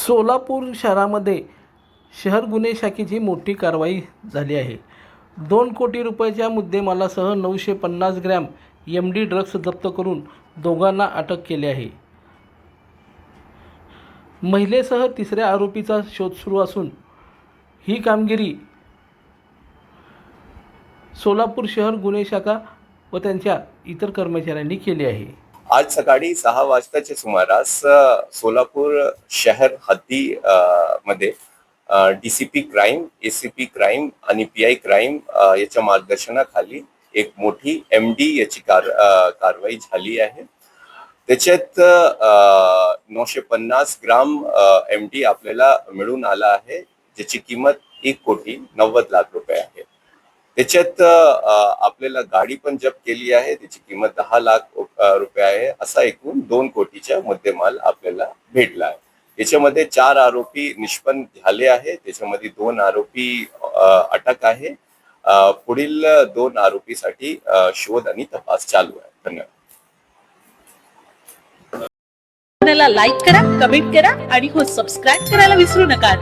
सोलापूर शहरामध्ये शहर गुन्हे शाखेची मोठी कारवाई झाली आहे. 2 कोटी रुपयाच्या मुद्देमालासह 950 ग्रॅम MD ड्रग्ज जप्त करून दोघांना अटक केली आहे. महिलेसह तिसऱ्या आरोपीचा शोध सुरू असून ही कामगिरी सोलापूर शहर गुन्हे शाखा व त्यांच्या इतर कर्मचाऱ्यांनी केली आहे. आज सकाळी 6 वाजताच्या सुमारास सोलापूर शहर हद्दी मध्ये DCP क्राईम, ACP क्राईम आणि PI क्राईम याच्या मार्गदर्शनाखाली एक मोठी MD याची कारवाई झाली आहे. त्याच्यात 950 ग्राम MD आपल्याला मिळून आला आहे, ज्याची किंमत 1,90,00,000 रुपये आहे. त्याच्यात आपल्याला गाडी पण जप्त केली आहे, त्याची किंमत 10 लाख रुपये आहे. असा एकूण 2 कोटीचा मुद्देमाल आपल्याला भेटला आहे. याच्यामध्ये 4 आरोपी निष्पन्न झाले आहे, त्याच्यामध्ये 2 आरोपी अटक आहे. पुढील 2 आरोपीसाठी शोध आणि तपास चालू आहे. धन्यवाद. लाईक करा, कमेंट करा आणि सबस्क्राईब करायला विसरू नका.